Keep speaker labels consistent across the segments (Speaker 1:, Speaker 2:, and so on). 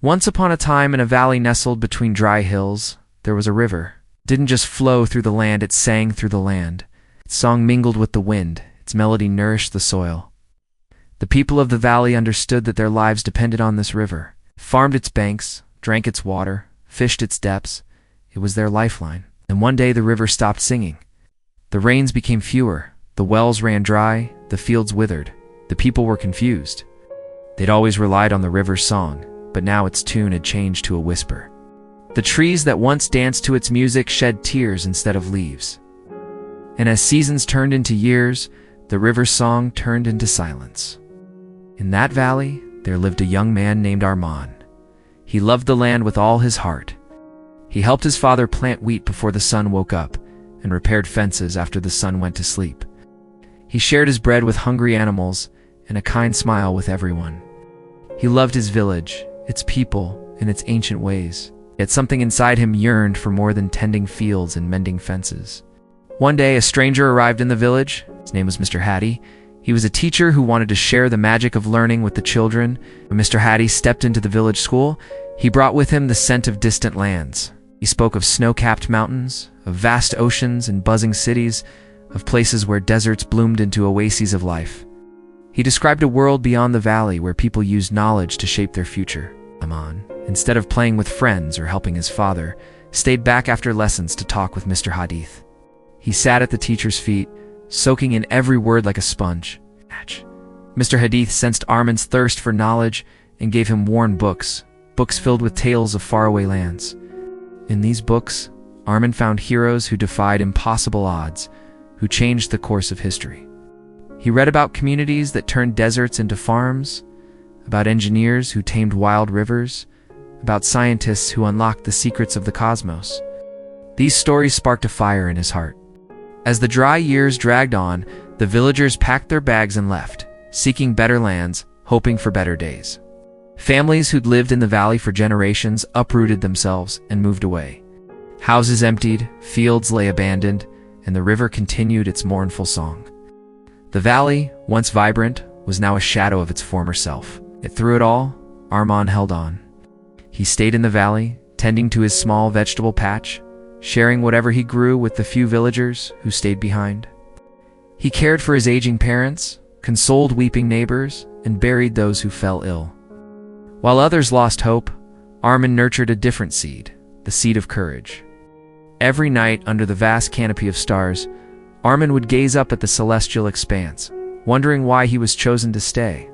Speaker 1: Once upon a time, in a valley nestled between dry hills, there was a river. It didn't just flow through the land, it sang through the land. Its song mingled with the wind, its melody nourished the soil. The people of the valley understood that their lives depended on this river. Farmed its banks, drank its water, fished its depths. It was their lifeline. And one day the river stopped singing. The rains became fewer, the wells ran dry, the fields withered. The people were confused. They'd always relied on the river's song, but now its tune had changed to a whisper. The trees that once danced to its music shed tears instead of leaves. And as seasons turned into years, the river's song turned into silence. In that valley, there lived a young man named Armand. He loved the land with all his heart. He helped his father plant wheat before the sun woke up and repaired fences after the sun went to sleep. He shared his bread with hungry animals and a kind smile with everyone. He loved his village, its people, and its ancient ways. Yet something inside him yearned for more than tending fields and mending fences. One day, a stranger arrived in the village. His name was Mr. Hattie. He was a teacher who wanted to share the magic of learning with the children. When Mr. Hattie stepped into the village school, he brought with him the scent of distant lands. He spoke of snow-capped mountains, of vast oceans and buzzing cities, of places where deserts bloomed into oases of life. He described a world beyond the valley where people used knowledge to shape their future. Aman, instead of playing with friends or helping his father, stayed back after lessons to talk with Mr. Hadith. He sat at the teacher's feet, soaking in every word like a sponge. Mr. Hadith sensed Armin's thirst for knowledge and gave him worn books filled with tales of faraway lands. In these books, Armin found heroes who defied impossible odds, who changed the course of history. He read about communities that turned deserts into farms, about engineers who tamed wild rivers, about scientists who unlocked the secrets of the cosmos. These stories sparked a fire in his heart. As the dry years dragged on, the villagers packed their bags and left, seeking better lands, hoping for better days. Families who'd lived in the valley for generations uprooted themselves and moved away. Houses emptied, fields lay abandoned, and the river continued its mournful song. The valley, once vibrant, was now a shadow of its former self. Yet through it all, Armand held on. He stayed in the valley, tending to his small vegetable patch, sharing whatever he grew with the few villagers who stayed behind. He cared for his aging parents, consoled weeping neighbors, and buried those who fell ill. While others lost hope, Armand nurtured a different seed, the seed of courage. Every night, under the vast canopy of stars, Armand would gaze up at the celestial expanse, wondering why he was chosen to stay.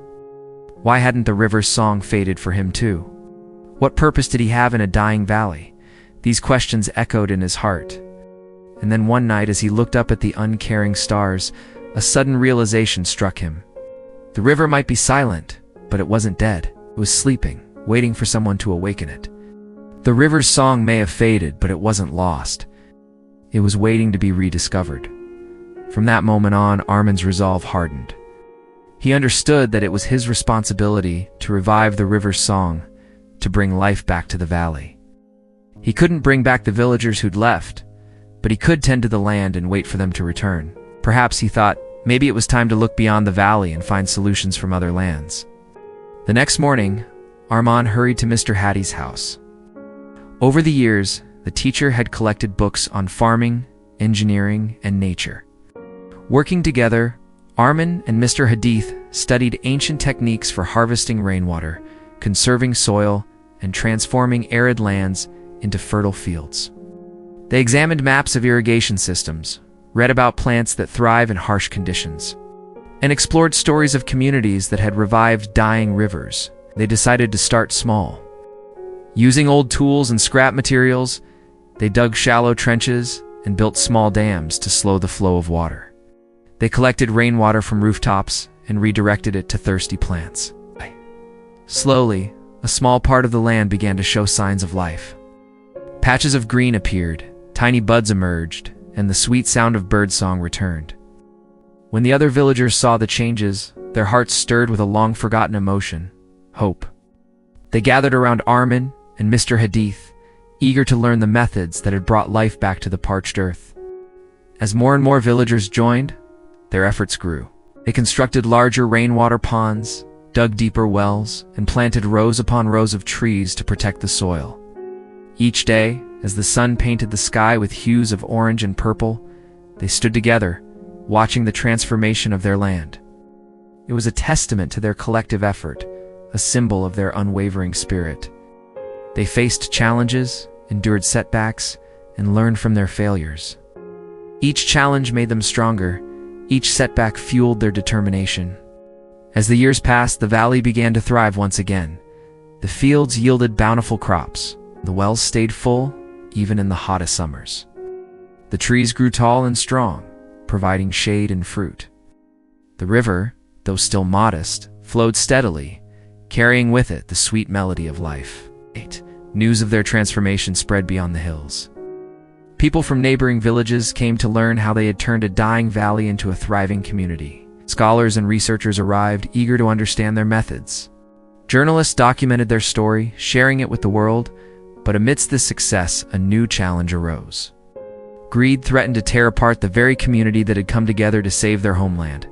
Speaker 1: Why hadn't the river's song faded for him too? What purpose did he have in a dying valley? These questions echoed in his heart. And then one night, as he looked up at the uncaring stars, a sudden realization struck him. The river might be silent, but it wasn't dead. It was sleeping, waiting for someone to awaken it. The river's song may have faded, but it wasn't lost. It was waiting to be rediscovered. From that moment on, Armin's resolve hardened. He understood that it was his responsibility to revive the river's song, to bring life back to the valley. He couldn't bring back the villagers who'd left, but he could tend to the land and wait for them to return. Perhaps, he thought, maybe it was time to look beyond the valley and find solutions from other lands. The next morning, Armand hurried to Mr. Hattie's house. Over the years, the teacher had collected books on farming, engineering, and nature. Working together, Armin and Mr. Hadith studied ancient techniques for harvesting rainwater, conserving soil, and transforming arid lands into fertile fields. They examined maps of irrigation systems, read about plants that thrive in harsh conditions, and explored stories of communities that had revived dying rivers. They decided to start small. Using old tools and scrap materials, they dug shallow trenches and built small dams to slow the flow of water. They collected rainwater from rooftops and redirected it to thirsty plants. Slowly, a small part of the land began to show signs of life. Patches of green appeared, tiny buds emerged, and the sweet sound of birdsong returned. When the other villagers saw the changes, their hearts stirred with a long-forgotten emotion, hope. They gathered around Armin and Mr. Hadith, eager to learn the methods that had brought life back to the parched earth. As more and more villagers joined, their efforts grew. They constructed larger rainwater ponds, dug deeper wells, and planted rows upon rows of trees to protect the soil. Each day, as the sun painted the sky with hues of orange and purple, they stood together, watching the transformation of their land. It was a testament to their collective effort, a symbol of their unwavering spirit. They faced challenges, endured setbacks, and learned from their failures. Each challenge made them stronger, each setback fueled their determination. As the years passed, the valley began to thrive once again. The fields yielded bountiful crops. The wells stayed full, even in the hottest summers. The trees grew tall and strong, providing shade and fruit. The river, though still modest, flowed steadily, carrying with it the sweet melody of life. News of their transformation spread beyond the hills. People from neighboring villages came to learn how they had turned a dying valley into a thriving community. Scholars and researchers arrived, eager to understand their methods. Journalists documented their story, sharing it with the world, but amidst this success, a new challenge arose. Greed threatened to tear apart the very community that had come together to save their homeland.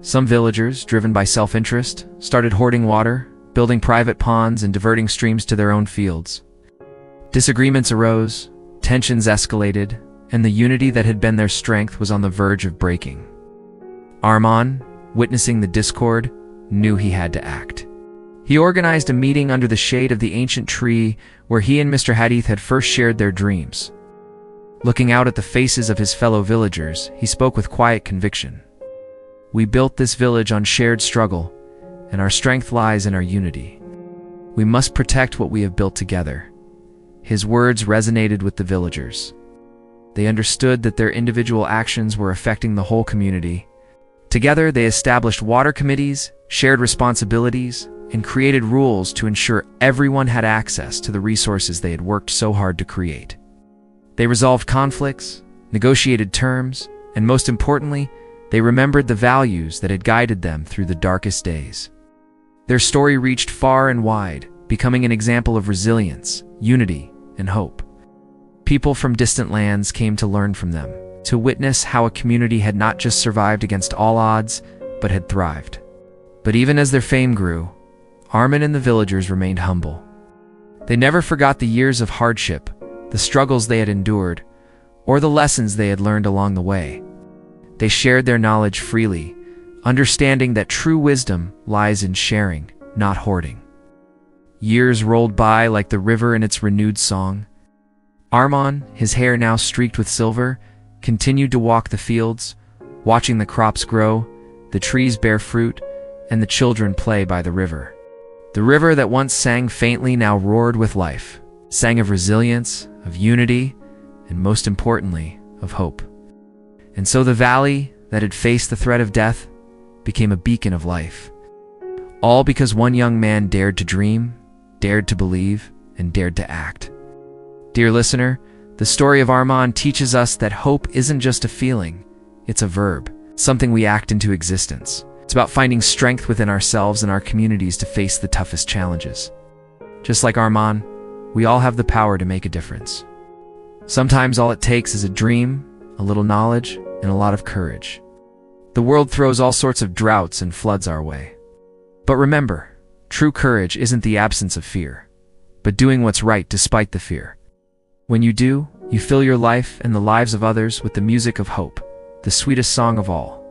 Speaker 1: Some villagers, driven by self-interest, started hoarding water, building private ponds and diverting streams to their own fields. Disagreements arose, tensions escalated, and the unity that had been their strength was on the verge of breaking. Arman, witnessing the discord, knew he had to act. He organized a meeting under the shade of the ancient tree where he and Mr. Hadith had first shared their dreams. Looking out at the faces of his fellow villagers, he spoke with quiet conviction. "We built this village on shared struggle, and our strength lies in our unity. We must protect what we have built together." His words resonated with the villagers. They understood that their individual actions were affecting the whole community. Together, they established water committees, shared responsibilities, and created rules to ensure everyone had access to the resources they had worked so hard to create. They resolved conflicts, negotiated terms, and most importantly, they remembered the values that had guided them through the darkest days. Their story reached far and wide, becoming an example of resilience, unity, and hope. People from distant lands came to learn from them, to witness how a community had not just survived against all odds, but had thrived. But even as their fame grew, Armin and the villagers remained humble. They never forgot the years of hardship, the struggles they had endured, or the lessons they had learned along the way. They shared their knowledge freely, understanding that true wisdom lies in sharing, not hoarding. Years rolled by like the river in its renewed song. Arman, his hair now streaked with silver, continued to walk the fields, watching the crops grow, the trees bear fruit, and the children play by the river. The river that once sang faintly now roared with life, sang of resilience, of unity, and most importantly, of hope. And so the valley that had faced the threat of death became a beacon of life. All because one young man dared to dream, dared to believe, and dared to act. Dear listener, the story of Arman teaches us that hope isn't just a feeling, it's a verb, something we act into existence. It's about finding strength within ourselves and our communities to face the toughest challenges. Just like Arman, we all have the power to make a difference. Sometimes all it takes is a dream, a little knowledge, and a lot of courage. The world throws all sorts of droughts and floods our way. But remember, true courage isn't the absence of fear, but doing what's right despite the fear. When you do, you fill your life and the lives of others with the music of hope, the sweetest song of all.